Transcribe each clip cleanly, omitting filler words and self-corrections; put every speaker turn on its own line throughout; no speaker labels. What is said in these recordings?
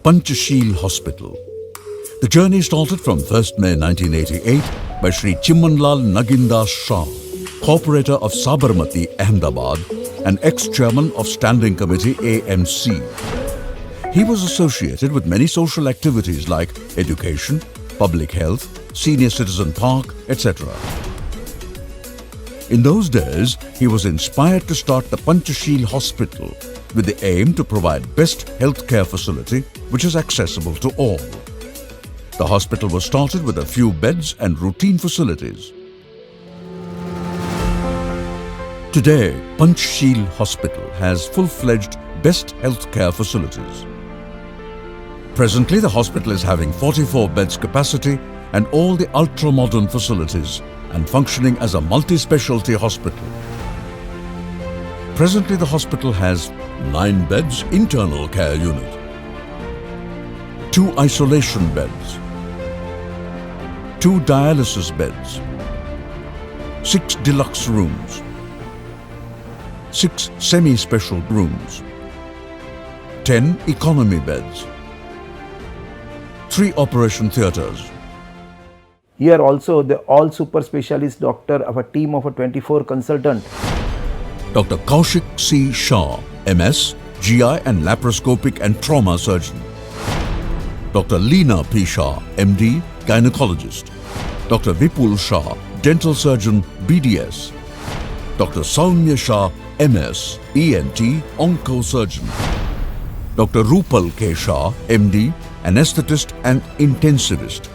Panchshil Hospital. The journey started from 1st May 1988 by Shri Chimmanlal Nagindas Shah, Corporator of Sabarmati, Ahmedabad, and ex-chairman of Standing Committee AMC. He was associated with many social activities like education, public health, senior citizen park, etc. In those days, he was inspired to start the Panchshil Hospital with the aim to provide best healthcare facility which is accessible to all. The hospital was started with a few beds and routine facilities. Today, Panchshil Hospital has full-fledged best healthcare facilities. Presently, the hospital is having 44 beds capacity and all the ultra-modern facilities and functioning as a multi-specialty hospital. Presently, the hospital has 9 beds internal care unit, 2 isolation beds, 2 dialysis beds, 6 deluxe rooms, 6 semi-special rooms, 10 economy beds, 3 operation theatres.
Here also the all super specialist doctor of a team of a 24 consultant.
Dr. Kaushik C. Shah, MS, GI and laparoscopic and trauma surgeon. Dr. Leena P. Shah, MD, gynecologist. Dr. Vipul Shah, dental surgeon, BDS. Dr. Soumya Shah, MS, ENT, oncosurgeon. Dr. Rupal K. Shah, MD, anesthetist and intensivist.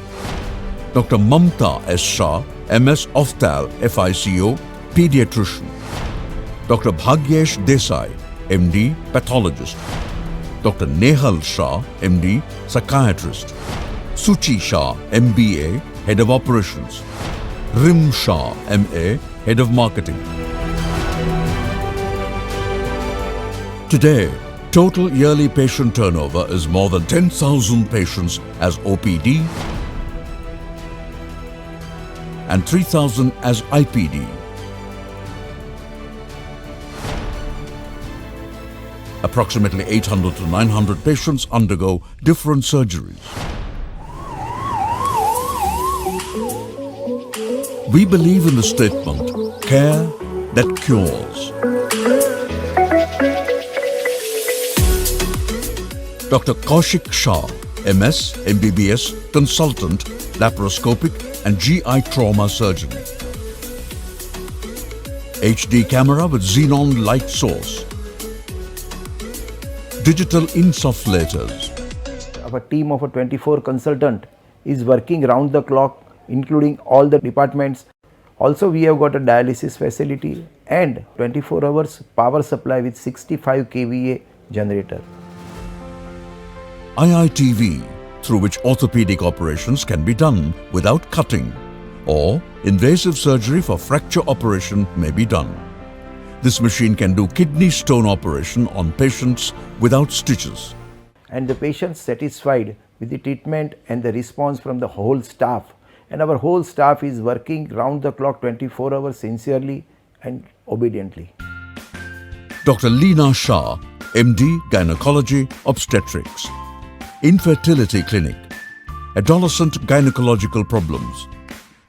Dr. Mamta S. Shah, MS Ofthal, FICO, pediatrician. Dr. Bhagyesh Desai, MD, pathologist. Dr. Nehal Shah, MD, psychiatrist. Suchi Shah, MBA, head of operations. Rim Shah, MA, head of marketing. Today, total yearly patient turnover is more than 10,000 patients as OPD and 3,000 as IPD. Approximately 800 to 900 patients undergo different surgeries. We believe in the statement, care that cures. Dr. Kaushik Shah, MS, MBBS, consultant, laparoscopic and GI trauma surgeon. HD camera with xenon light source. Digital insufflators.
Our team of a 24 consultant is working round the clock, including all the departments. Also, we have got a dialysis facility and 24 hours power supply with 65 kVA generator.
IITV, through which orthopedic operations can be done without cutting, or invasive surgery for fracture operation may be done. This machine can do kidney stone operation on patients without stitches.
And the patients satisfied with the treatment and the response from the whole staff. And our whole staff is working round the clock 24 hours sincerely and obediently.
Dr. Leena Shah, MD, Gynecology, Obstetrics. Infertility Clinic, adolescent gynecological problems,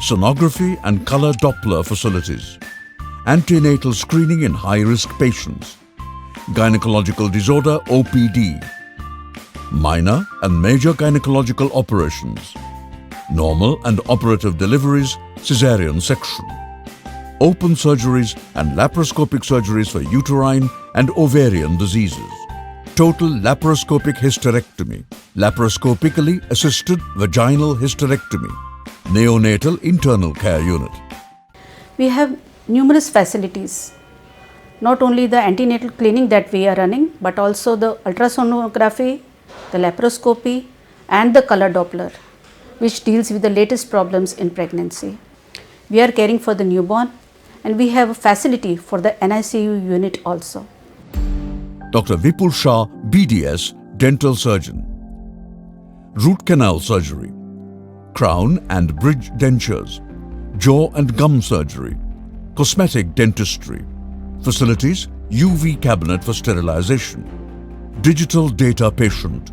sonography and color Doppler facilities, antenatal screening in high-risk patients, gynecological disorder OPD, minor and major gynecological operations, normal and operative deliveries, cesarean section, open surgeries and laparoscopic surgeries for uterine and ovarian diseases. Total laparoscopic hysterectomy, laparoscopically assisted vaginal hysterectomy, neonatal internal care unit.
We have numerous facilities, not only the antenatal clinic that we are running, but also the ultrasonography, the laparoscopy and the color Doppler, which deals with the latest problems in pregnancy. We are caring for the newborn and we have a facility for the NICU unit also.
Dr. Vipul Shah, BDS, dental surgeon. Root canal surgery, crown and bridge dentures, jaw and gum surgery, cosmetic dentistry, facilities, UV cabinet for sterilization, digital data patient,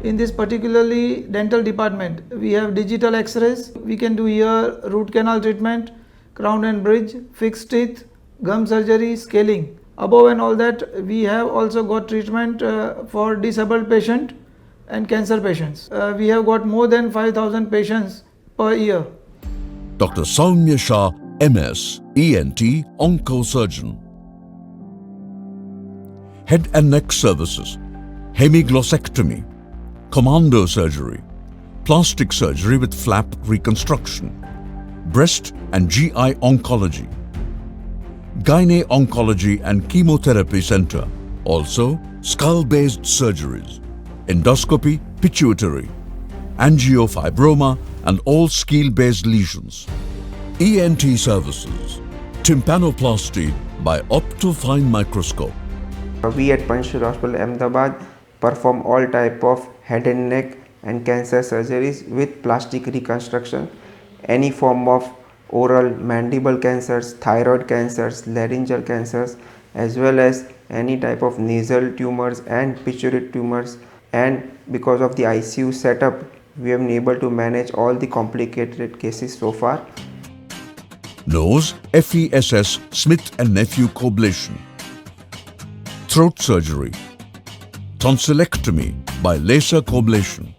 In this particularly dental department, we have digital x-rays, we can do ear root canal treatment, crown and bridge, fixed teeth, gum surgery, scaling. Above and all that, we have also got treatment for disabled patient and cancer patients. We have got more than 5,000 patients per year.
Dr. Soumya Shah, MS, ENT, Oncosurgeon. Head and neck services, hemiglossectomy, commando surgery, plastic surgery with flap reconstruction, breast and GI oncology, gynae oncology and chemotherapy center, also skull-based surgeries, endoscopy, pituitary, angiofibroma and all scale-based lesions, ENT services, tympanoplasty by optofine microscope.
We at Panchshil Hospital, Ahmedabad perform all type of head and neck and cancer surgeries with plastic reconstruction, any form of oral mandible cancers, thyroid cancers, laryngeal cancers, as well as any type of nasal tumors and pituitary tumors. And because of the ICU setup, we have been able to manage all the complicated cases so far.
Nose, FESS, Smith and Nephew coblation. Throat surgery, tonsillectomy by laser coblation,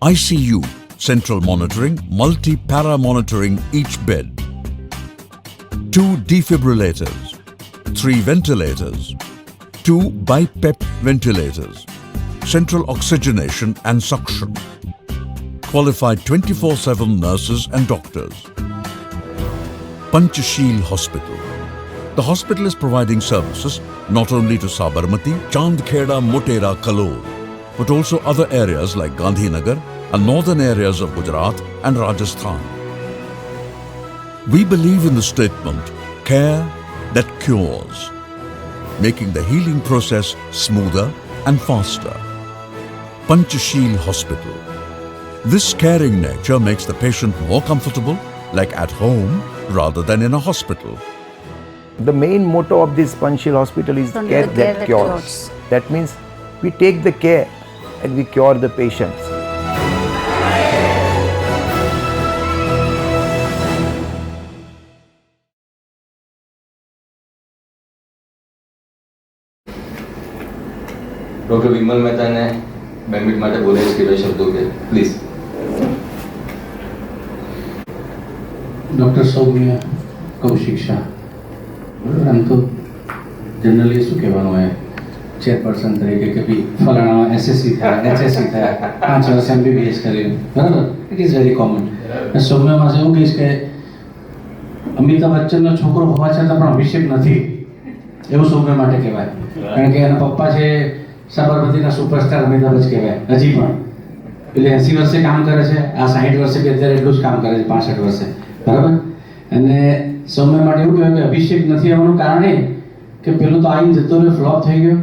ICU, central monitoring, multi-para monitoring each bed, 2 defibrillators, 3 ventilators, 2 BiPAP ventilators, central oxygenation and suction, qualified 24/7 nurses and doctors. Panchshil Hospital. The hospital is providing services not only to Sabarmati, Chandkheda, Motera, Kalol, but also other areas like Gandhinagar and northern areas of Gujarat and Rajasthan. We believe in the statement, care that cures, making the healing process smoother and faster. Panchshil Hospital. This caring nature makes the patient more comfortable, like at home, rather than in a hospital.
The main motto of this Panchshil Hospital is care that cures. That means we take the care and we cure the patients.
Doctor Vimal Mehta ने 2 minute માટે બોલે છે બે શબ્દો કે please.
Doctor Saumya Kaushik Shah. બરાબર, આમ તો જનરલી શું કહેવાનું હોય ચેરપર્સન તરીકે કે ભાઈ ફલાણા એસએસસી થયા, એચએસસી થયા, 5 વર્ષ MBBS કર્યું, બરાબર, ઇટ ઇઝ વેરી કોમન. સૌમ્યમાં એવું કહીશ કે અમિતાભ બચ્ચનનો છોકરો હોવા છતાં પણ અભિષેક નથી એવું સૌમ્ય માટે કહેવાય, કારણ કે એના પપ્પા છે સાબરમતીના સુપરસ્ટાર અમિતાભ જ કહેવાય હજી પણ. એટલે 80 વર્ષે કામ કરે છે, આ 60 વર્ષે બી અત્યારે એટલું જ કામ કરે છે, 65 વર્ષે, બરાબર. અને સૌમ્ય માટે એવું કહેવાય કે અભિષેક નથી આવવાનું કારણ એ કે પેલું તો આવીને જતો રહ્યો, ફ્લોપ થઈ ગયો,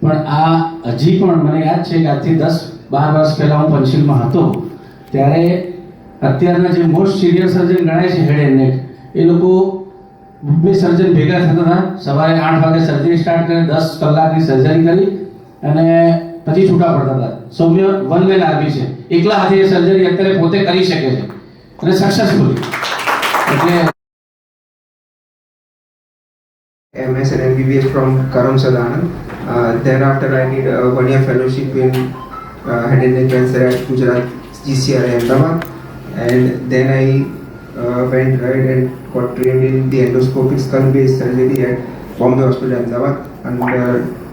પણ આ હજી પણ મને યાદ છે કે આજથી 10-12 વર્ષ પહેલાં હું પંચશીલમાં હતો ત્યારે અત્યારના જે મોસ્ટ સિરિયસ સર્જન ગણાય છે હેડ એન્ડ નેક, એ લોકો 2 સર્જન ભેગા થતા હતા, સવારે 8 વાગે સર્જરી સ્ટાર્ટ કરે, 10 કલાકની સર્જરી કરી અને પછી છૂટા પડતા હતા. સૌમ્ય વન મેન આર્મી છે, એકલા હાથે એ સર્જરી અત્યારે પોતે કરી શકે છે અને સક્સેસફુલી. એટલે
MS and MBBS from Karamsad Anand. Thereafter I did a 1-year fellowship in head and neck cancer at Gujarat GCR Ahmedabad, and then I went right and got trained in the endoscopic skull-based surgery at Bombay Hospital Ahmedabad under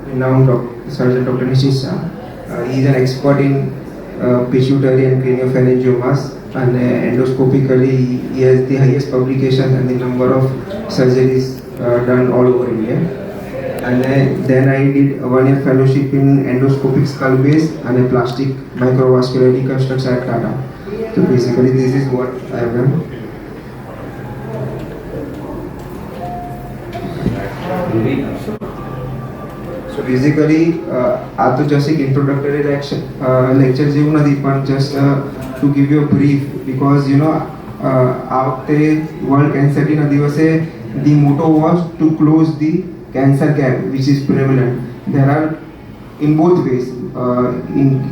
renowned surgeon Dr. Nishit Shah. He is an expert in pituitary and craniopharyngiomas, and endoscopically he has the highest publication and the number of surgeries done all over India. And then I did a 1-year fellowship in endoscopic skull base and a plastic microvascular reconstruction at Tata. So basically this is what I have done. So basically આ તો just એક introductory lecture જેવું નથી, પણ just to give you a brief, because you know આ વખતે world cancer ડેના દિવસે the motto was to close the cancer gap which is prevalent. There are in both ways,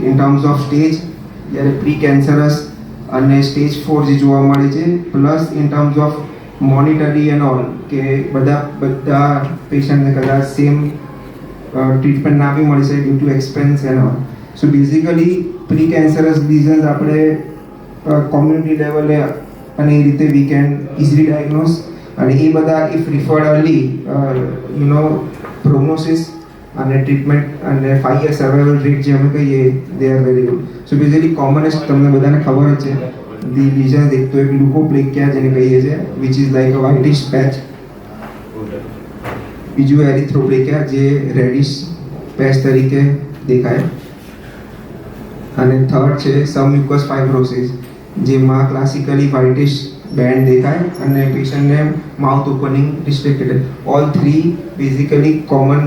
in terms of stage, જ્યારે pre cancerous અને stage 4 જે જોવા મળે છે, plus in terms of monetary and all, કે બધા પેશન્ટને કદાચ સેમ ટ્રીટમેન્ટ ના બી મળી શકે due to expense and all. So basically pre cancerous disease આપણે કોમ્યુનિટી લેવલે અને એ રીતે વી કેન ઇઝીલી ડાયગ્નોઝ, અને એ બધા ઇફ રિફર્ડ અર્લી પ્રોગ્નોસિસ અને ટ્રીટમેન્ટ અને 5 year સર્વાઇવલ રેટ જે અમે કહીએ they are very good. So basically કોમનેસ્ટ તમને બધાને ખબર જ છે, ધી લિઝન્સ એક તો એક લ્યુકોપ્લેકિયા જેને કહીએ છીએ, which is like a whitish patch. બીજું એરિથ્રોપ્લેકિયા જે રેડિશ પેચ તરીકે દેખાય. અને થર્ડ છે સબમ્યુકસ ફાઇબ્રોસિસ, જેમાં ક્લાસિકલી વ્હાઇટિશ બેન્ડ દેખાય અને પેશન્ટને mouth opening restricted. All three basically common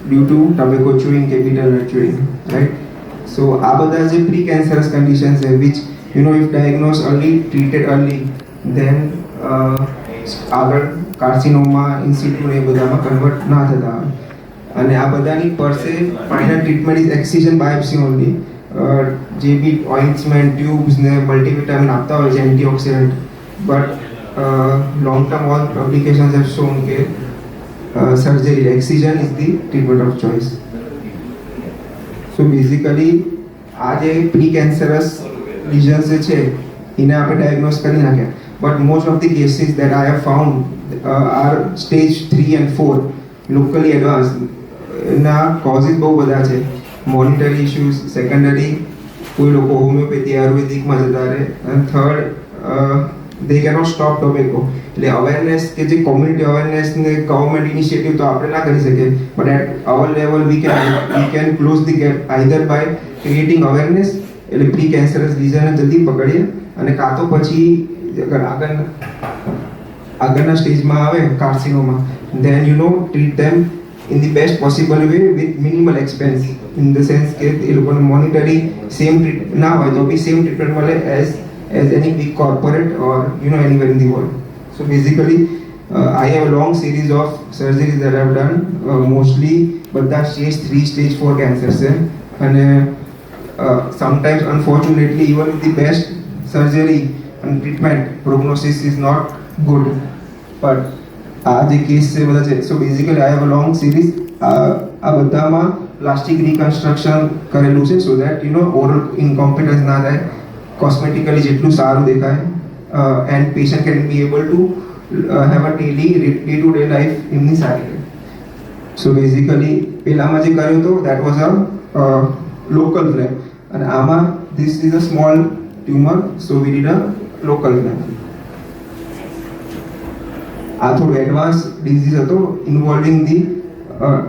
due to tobacco chewing, capital nut chewing, right. So આ બધા જે પ્રી કેન્સરસ કન્ડિશન છે which if diagnose early, treated early, then આગળ carcinoma, in situ એ બધામાં કન્વર્ટ ના થતા હોય. અને આ બધાની per se final treatment is excision biopsy only. જે બી ઓઇન્ટમેન્ટ, ટ્યુબ્સ ને મલ્ટીવિટામિન આપતા હોય છે, antioxidant, but long term all publications have shown કે surgery excision is the treatment of choice. So basically આ જે પ્રી કેન્સરસ લિઝન્સ જે છે એને આપણે ડાયગ્નોઝ કરી નાખ્યા, but most of the cases that I have found are stage 3 and 4 locally advance. એના કોઝિસ બહુ બધા છે, મોનિટરી ઇશ્યુઝ, સેકન્ડરી કોઈ લોકો હોમિયોપેથી આયુર્વેદિકમાં જતા રહે, અને third they cannot stop tobacco. એટલે અવેરનેસ કે જે કોમ્યુનિટી અવેરનેસ ને ગવર્મેન્ટ ઇનિશિયેટિવ તો આપણે ના કરી શકીએ, but at our level we can close the gap either by creating awareness, એટલે પ્રી કેન્સરસ ડિઝીઝને જલ્દી પકડીએ, અને કાં તો પછી અગર આગળના સ્ટેજમાં આવે કાર્સિનોમાં, then treat them in the best possible way with minimal expense, in the sense કે એ લોકોને મોનિટરી સેમ ના હોય તો બી સેમ ટ્રીટમેન્ટ મળે as any big corporate or anywhere in the world. So basically I have a long series of surgeries that I have done, mostly બધા stage 3 stage 4 cancers છે, અને sometimes unfortunately even with the best surgery and treatment prognosis is not good, but આ જે case છે બધા છે. So basically I have a long series. આ બધામાં પ્લાસ્ટિક રિકન્સ્ટ્રક્શન કરેલું છે, સો દેટ ઓરલ ઇનકોમ્પિટન્સ ના થાય, કોસ્મેટિકલી જેટલું સારું દેખાય, and patient can be able to have a day to day life એમની સારી રહે. સો બેઝિકલી પહેલામાં જે કર્યું હતું that was a local flap, અને આમાં this is a small tumour, so we did a local flap. આ થોડું એડવાન્સ ડિઝીઝ હતો ઇન્વોલ્વિંગ the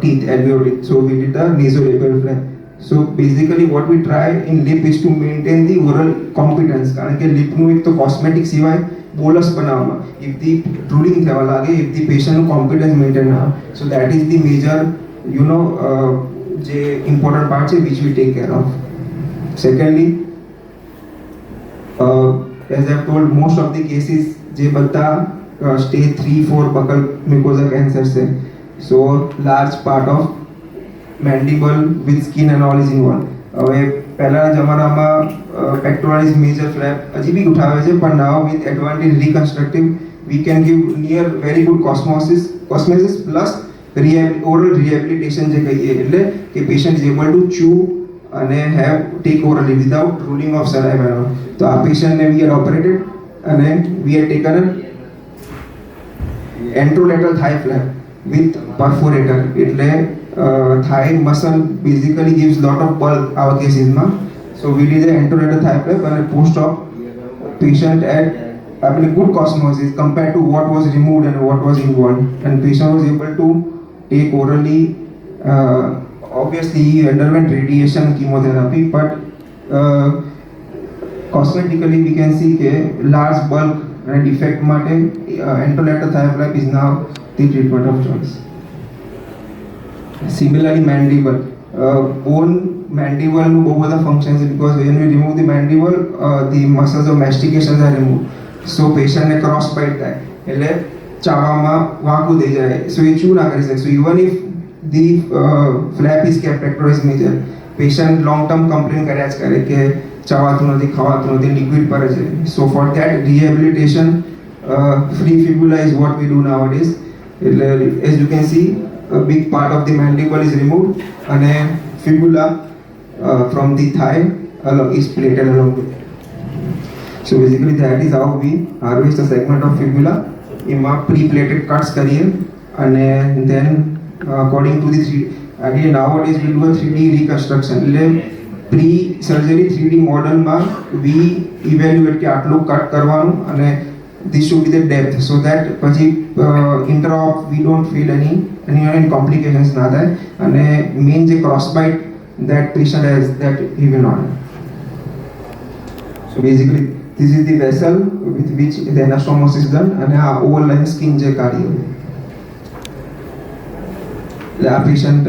teeth, alveoli, so we did the nasolabial flap. So basically what we try in lip is to maintain the oral competence, કારણ કે લિપનું એક તો cosmetic સિવાય bolus બનાવવામાં, if the drooling થવા લાગે, if the patient નું કોમ્પિટન્સ મેન્ટેન ના, so that is the major જે important part છે which we take care of. Secondly, as I have told, most of the cases જે બધા stage 3-4 buccal mucosa cancer છે, so large part of mandible with skin and all is involved. હવે પહેલાના જમાનામાં pectoralis major flap હજી બી ઉઠાવે છે, પણ now with advantage reconstructive we can give near very good cosmesis plus oral rehabilitation જે કહીએ, એટલે કે patient is able to chew અને take orally without drooling of saliva. તો આ પેશન્ટને we had operated અને we had taken an anterolateral thigh flap with perforator, એટલે thigh muscle basically gives lot of bulk our cases માં, so we did the anterolateral thigh flap and post-op patient had good cosmosis compared to what was removed and what was involved, and patient was able to take orally. Obviously he underwent radiation chemotherapy, but cosmetically we can see કે large bulk and defect માટે anterolateral thigh flap is now the treatment of choice. Similarly mandible, mandible નું બહુ બધા functions છે, because when we remove the mandible the muscles of mastication are removed, so patient ને cross bite થાય, એટલે ચાવામાં વાંકું થઈ જાય, so એ chew ના કરી શકે. So even if the flap is kept pectoralis major. Patient long term complaint કર્યા જ કરે કે ચવાતું નથી, ખાવાતું નથી, liquid પડે છે. So for that rehabilitation, free fibula is what we do nowadays. As you can see, a big part of the mandible is removed and a fibula from the thigh is plated along with it. So basically that is how we harvest a segment of fibula. એમાં pre-plated cuts કરીએ and then according to the 3D, again nowadays we do a 3D reconstruction. Pre-surgery 3D model માં we evaluate કે આટલું cut કરવાનું અને this should be the depth so that પછી intra-op we don't feel any complications ના થાય અને main જે cross bite that patient has that he will not have. So basically this is the vessel with which the anastomosis is done and આ overlying skin જે કાઢી હોય. આ patient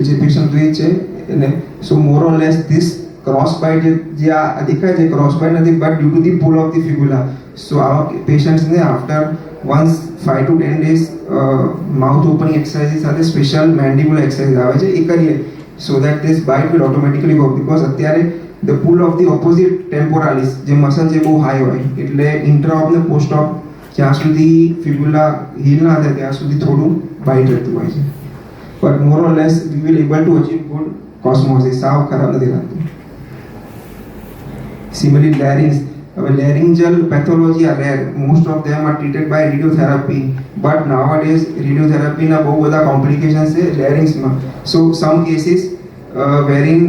જે patient રહે છે અને so more or less this cross bite જે આ દેખાય છે cross bite નથી but due to the pull of the fibula. So our patients after once 5 to 10 days mouth opening exercises સાથે special mandibular exercise આવે છે એ કરીએ so that this bite will automatically go because અત્યારે the pull of the opposite temporalis જે muscle છે બહુ high હોય એટલે intra-op ને post-op જ્યાં સુધી fibula heal ના થાય ત્યાં સુધી થોડું bite રહેતું હોય છે but more or less we will able to achieve good cosmosis. સાવ ખરાબ નથી લાગતું. Similarly larynx, laryngeal pathology are rare. Most of them are treated by radiotherapy but nowadays radiotherapy ના બહુ બધા complications છે larynx માં. So some cases wherein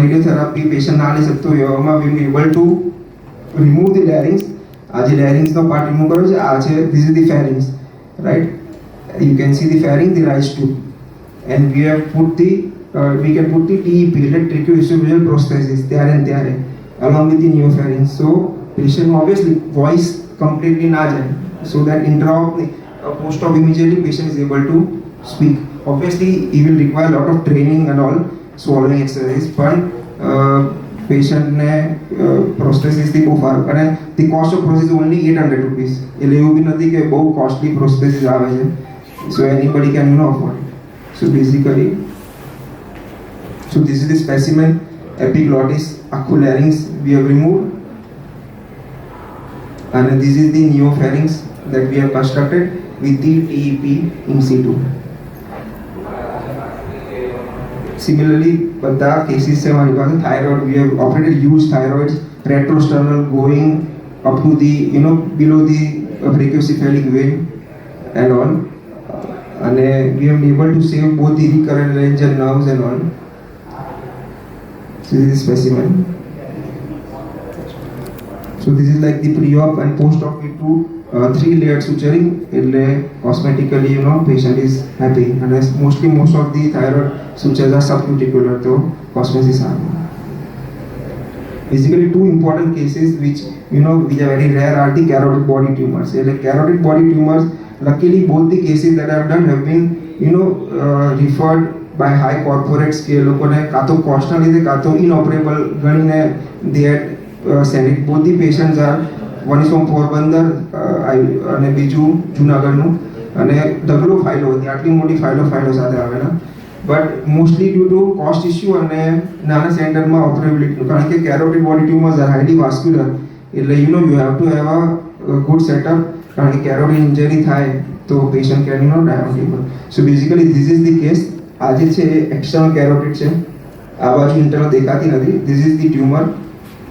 radiotherapy patient ના લઈ શકતો એવામાં we will be able to remove the larynx. આ જે larynx નો part remove કર્યો છે આ છે this is the pharynx, right? You can see the pharynx, the rise tube, and we have put the we can put the TEP, tracheoesophageal prosthesis there along with the neopharynx. So patient obviously voice completely na jaye so that intra-op post-op immediately patient is able to speak. Obviously he will require a lot of training and all swallowing exercise but patient ne prosthesis થી બહુ ફરક અને the cost of prosthesis only 800 rupees. એટલે એવું બી નથી કે બહુ costly prosthesis આવે છે so anybody can afford it. So basically so this is the specimen epiglottis, આખું larynx we have removed and this is the neopharynx that we have constructed with the TEP in situ. Similarly બધા cases છે મારી પાસે thyroid, we have operated huge thyroids, retrosternal going up to the below the brachiocephalic vein and all and we have been able to save both the recurrent laryngeal nerves and all. So this is specimen. So this is like the pre-op and post-op with 3-layered suturing. Cosmetically, patient is happy. And as most of the thyroid sutures are subcuticular, so cosmesis are. Basically, two important cases which which are very rare are the carotid body tumors. Like carotid body tumors, luckily both the cases that I have done have been referred by high corporates કે લોકોને કાં તો કોસ્ટના લીધે કાં તો ઇનઓપરેબલ ગણીને they had sent it. Both the patients are one is from Porbandar અને બીજું જુનાગઢનું અને ઢગલો ફાઇલો હતી આટલી મોટી ફાઇલો સાથે આવેલા but mostly due to cost issue અને નાના સેન્ટરમાં ઓપરેબિલિટી કારણ કે carotid body tumors are highly vascular એટલે you have to have a good setup કારણ કે carotid injury થાય તો patient can die on table. So basically this is the case. આ જે છે external carotid છે આ બાજુ internal દેખાતી નથી. This is the tumor.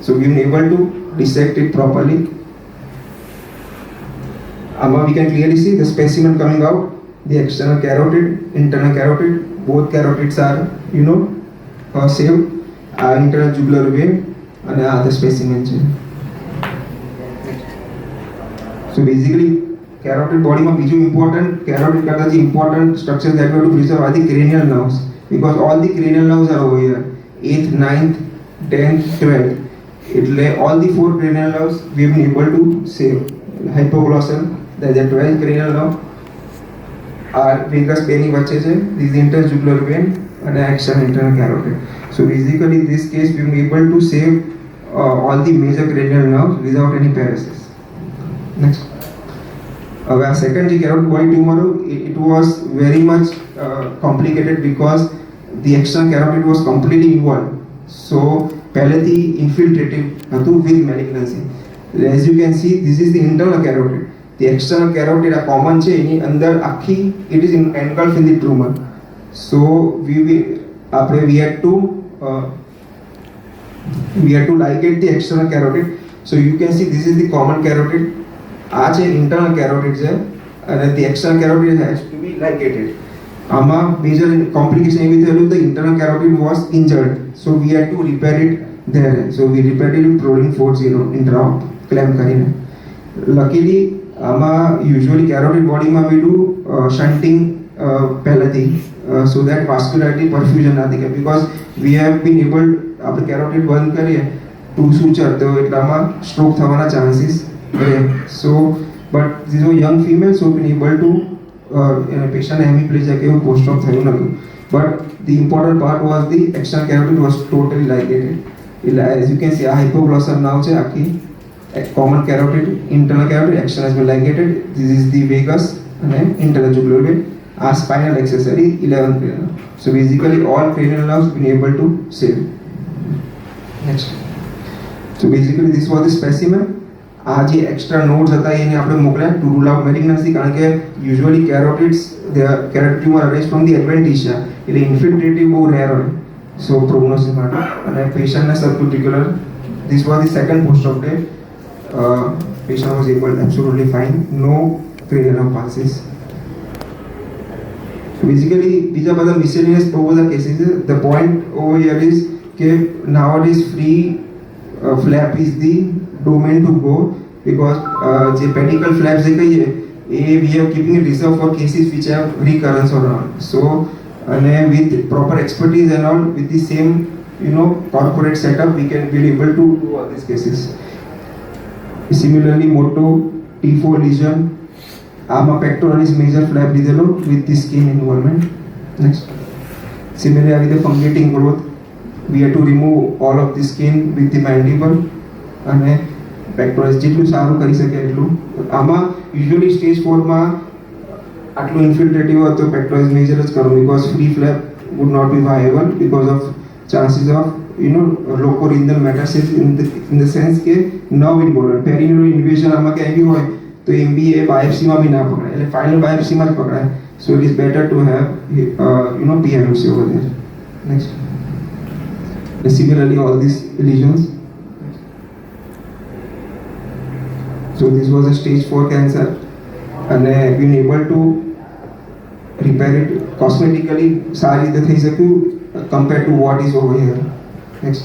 So we are able to dissect it properly. We can clearly see the specimen coming out, the external carotid, internal carotid, both carotids are saved. Internal jugular vein and the specimen છે. So basically carotid body માં બીજું important carotid કરતા જે important structure that we have to preserve are the cranial nerves because all the cranial nerves are over here 8th 9th 10th 12th એટલે all the 4 cranial nerves we have been able to save. Hypoglossal, the 12th cranial nerve are vagus beni વચ્ચે છે, this is interjugular vein and external internal carotid. So basically in this case we have been able to save all the major cranial nerves without any paralysis. Next. હવે આ second જે carotid body tumour it was very much complicated because the external carotid was completely involved. So પહેલેથી infiltrative હતું with malignancy. As you can see, this is the internal carotid. The external carotid આ common છે, એની અંદર આખી it is engulfed in the tumor. So we had to ligate the external carotid. So you can see this is the common carotid. આ છે internal carotid છે અને the external carotid has to be ligated. આમાં major complication એવી થયેલું the internal carotid was injured, so we had to repair it there. So we repaired it with Prolin 40 intraop clamp કરીને. Luckily આમાં usually carotid body માં we do shunting પહેલાથી so that vascularity perfusion ના થાય, because we have been able આપણે carotid બંધ કરીએ to suture તો એટલામાં stroke થવાના chances રહે. So but these were young females, so been able to patient hemiplegia કે એવું post op થયું નતું. But the important part was the external carotid was totally ligated. As you can see, a hypoglossal nerve છે આખી common carotid, internal carotid, external has been ligated. This is the vagus and internal jugular vein. Our spinal accessory 11th cranial. So basically all cranial nerves been able to save. Next. So basically this was the specimen. આ જે extra nodes હતા એને આપણે મોકલ્યા to rule out malignancy, કારણ કે usually carotids carotid tumour arrest from the adventitia એટલે infiltrative બહુ રેર હોય. સો પ્રોગ્નોસિસ માટે અને પેશન્ટને subcuticular this was the second post op day. Patient was able absolutely fine, no cranial palsies. Basically બીજા બધા મિસેલિનિયસ બહુ બધા કેસીસ છે. The point over here is કે nowadays free flap is the domain to go, because the pedicle flaps we are keeping it reserved for cases which have recurrence or not. So and with proper expertise and all, with the same corporate setup, we can be able to do all these cases. Similarly, moto T4 lesion, pectoralis major flap lidelo with the skin involvement. Next. Similarly, with the fungating growth, we have to remove all of the skin with the mandible અને પેક્ટોરસ જેટલું સારું કરી શકે એટલું. આમાં usually stage 4માં આટલું ઇન્ફિલ્ટ્રેટિવ હોય તો પેક્ટોરસ મેજર જ કરવું, because free flap would not be viable because of chances of locoregional metastasis in the sense કે નર્વ ઇન્વોલ્વમેન્ટ. પેરિન્યુરલ ઇન્વેઝન આમાં ક્યાંય બી હોય તો એમ બી એ બાયોપ્સીમાં બી ના પકડાય, એટલે ફાઇનલ બાયોપ્સીમાં જ પકડાય. So it is better to have PMFC over there. Next. Similarly, all these lesions. So this was a stage 4 cancer and been able to repair it cosmetically સારી રીતે થઈ શક્યું compared to what is over here. Next.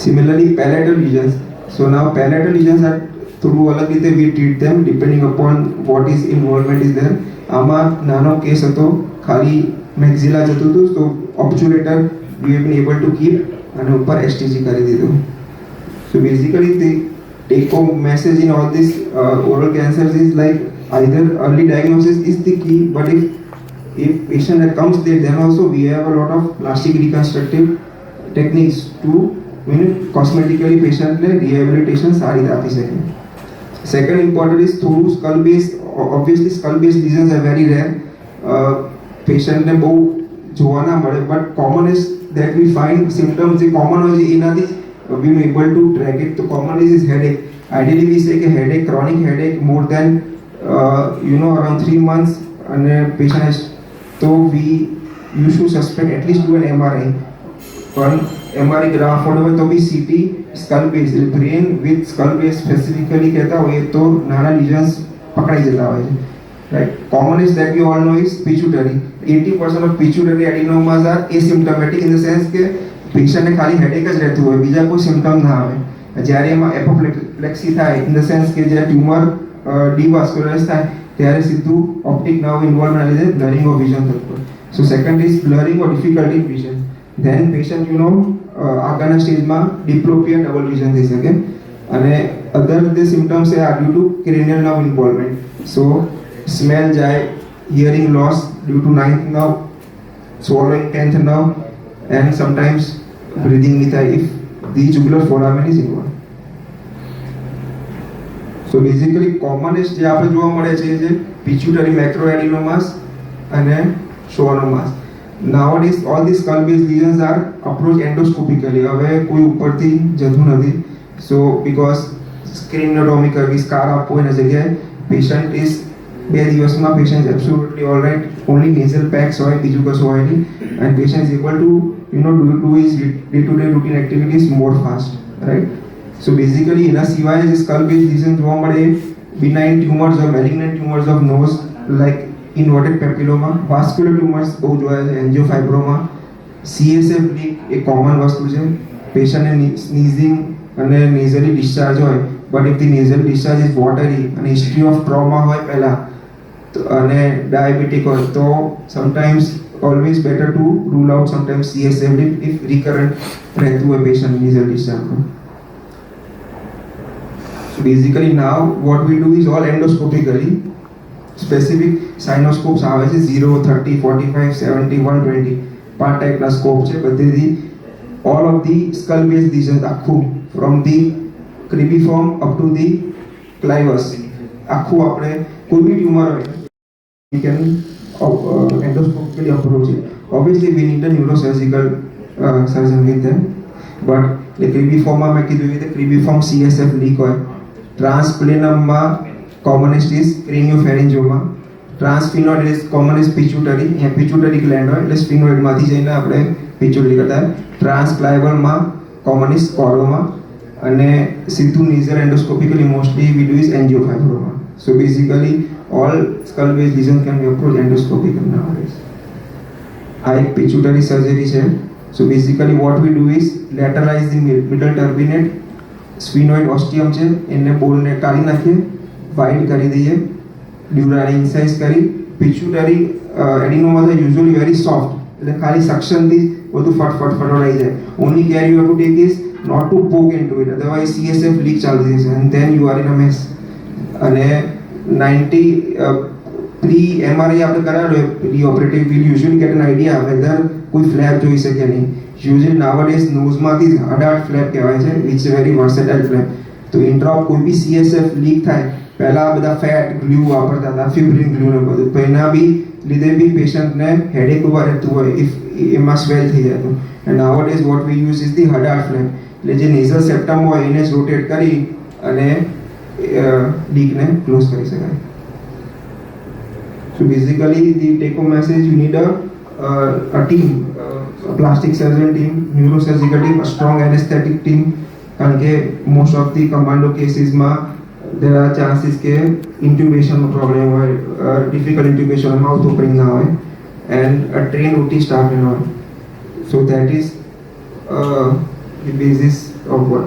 Similarly, palatal lesions. So now palatal lesions are થોડું અલગ રીતે we treat them depending upon what is involvement is there. આમાં નાનો case હતો, ખાલી maxilla જતું હતું, so obturator we have been able to keep અને ઉપર STG કરી દીધું. So basically the take home message in all these oral cancers is like either early diagnosis is the key, but if patient that comes there, then also we have a lot of plastic reconstructive techniques to cosmetically patient rehabilitation સારી રીતે આપી શકે. Second important is through skull base. Obviously skull base lesions are very rare, patient ને બહુ જોવા ના મળે, but common is that we find symptoms જે common હોય છે એનાથી we are able to track it. So commonly is headache. Ideally we say a headache, chronic headache more than around 3 months and patient has, so you should suspect at least do an MRI. One MRI graph whatever to be CT skull base, brain with skull base specifically कहता है तो नाना lesions पकड़ाई जाता है. Right. Common is that we all know is pituitary. 80% of pituitary adenomas are asymptomatic in the sense કે પેશન્ટને ખાલી headache જ રહેતું હોય, બીજા કોઈ સિમ્પટમ ના આવે. જ્યારે એમાં એપોપ્લેક્સી થાય ઇન ધ સેન્સ કે જ્યારે ટ્યુમર ડીવાસ્ક્યુલરાઇઝ થાય ત્યારે સીધું ઓપ્ટિક નર્વ ઇન્વોલ્વના લીધે બ્લરિંગ ઓફ વિઝન થતું હોય. So second is blurring or difficulty in vision. Then patient આગળના સ્ટેજમાં ડિપ્લોપિયા ડબલ વિઝન થઈ શકે અને અધર જે સિમ્પટમ્સ છે આ due to cranial nerve involvement. So smell જાય, hearing loss due to 9th nerve, swallowing 10th nerve, and sometimes breathing with if the jugular foramen is involved. So basically કોમનેસ્ટ જે આપણે જોવા મળે છે એ છે પિચ્યુટરી મેક્રોએડિનોમાસ અને schwannomas. Nowadays all these skull based lesions are approached endoscopically. હવે કોઈ ઉપરથી જતું નથી. So because screnotomy કરવી, સ્કાર આપવો એના જગ્યાએ પેશન્ટ ઇઝ 2 દિવસમાં patient absolutely alright, only nasal packs હોય, બીજું કશું હોય નહીં, and patient is able to do his day to day routine activities more fast, right? So basically એના સિવાય જે સ્કલ બેઝ લીઝન જોવા મળે benign tumors or malignant tumors of nose like inverted papilloma, vascular tumors બહુ જોયા છે, angiofibroма, CSF leak એ common વસ્તુ છે. પેશન્ટને સ્નીઝિંગ અને નેઝલી ડિસ્ચાર્જ હોય, but if the nasal discharge is watery અને હિસ્ટ્રી ઓફ ટ્રોમા હોય પહેલાં અને ડાયાબિટીક હોય તો sometimes always better to rule out sometimes CSF leak if recurrent રહેતું હોય પેશન્ટ નેઝલ ડિસ્ચાર્જમાં. So basically now what we do is all endoscopically. Specific sinoscopes આવે છે 0, 30, 45, 70, 120 પાંચ ટાઈપના સ્કોપ છે બધેથી. all of the skull based lesions આખું from the cribriform up to the clivus આખું આપણે કોઈ બી ટ્યુમર હોય we can endoscopically approach it. Obviously we need a neurosurgical surgeon with them, but the cribriform મેં કીધું કે cribriform CSF leak હોય. ટ્રાન્સપ્લેનમમાં commonest is craniopharyngioma. Transphenoid is commonest pituitary, અહીંયા pituitary gland હોય એટલે sphenoid માંથી જઈને આપણે pituitary કરતા. Transclivalમાં commonest choroma અને સીધું nasal endoscopically mostly we do is angiofibroma. So basically all skull based lesions can be approached endoscopically nowadays. આ એક pituitary surgery છે. So basically what we do is lateralize the middle turbinate, sphenoid ostium છે એને બોલને કાઢી નાખીએ, wide કરી દઈએ, ડ્યુરાને ઇન્સાઇઝ કરી. પિચ્યુટરી એડિનોમા છે યુઝ્યુઅલી વેરી સોફ્ટ એટલે ખાલી સક્શનથી બધું ફટફટ જાય. Only care you have to take is not to poke into it, otherwise CSF leak ચાલતી જશે and then you are in a mess. અને 90 પ્રી MRI આપણે કરાવેલો pre operative will usually get an idea whether કોઈ flap જોઈ શકે નહીં. Usually nowadays નોઝમાંથી હાર્ડ ફ્લેપ કહેવાય છે, વિચ વેરી વર્સેટાઇલ ફ્લેપ. તો ઇન્ટ્રા કોઈ બી CSF લીક થાય પહેલાં બધા ફેટ ગ્લુ વાપરતા હતા, ફિબ્રિન ગ્લુ ને બધું, તો એના બી લીધે બી પેશન્ટને હેડેક ઉભા રહેતું હોય ઇફ એમાં સ્વેલ થઈ જાય તો. And nowadays what we use is the હડાર્ડ ફ્લેપ, એટલે જે નેઝલ સેપ્ટમ હોય એને જ રોટેટ કરી અને લીકને ક્લોઝ કરી શકાય. So basically the take home message you need a team, a plastic surgeon team, neurosurgical team, a strong anesthetic team, કારણ કે મોસ્ટ ઓફ ધી કમાન્ડો કેસીસમાં there are chances કે intubation problem હોય, difficult intubation, mouth opening ના હોય, and a trained OT staff and all. So that is the basis of what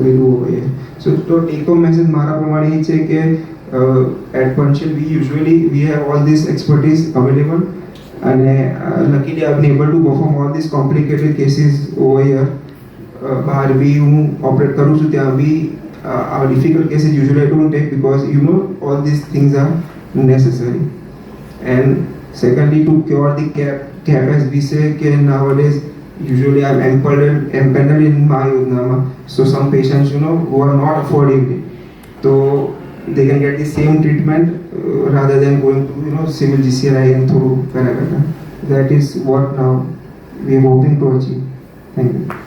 we do over here. So to take home message મારા પ્રમાણે એ છે કે at Panchshil we have all this expertise available, and luckily I've been able to perform all these complicated cases over here. બહાર બી હું operate કરું છું ત્યાં બી our difficult cases usually I don't take because you know all these things are necessary. And secondly, to cure the cap as we say nowadays usually I'm empaneled in my Yodnama. So some patients who are not affording it, so they can get the same treatment rather than going to civil GCRI and through Karagata. That is what now we are hoping to achieve. Thank you.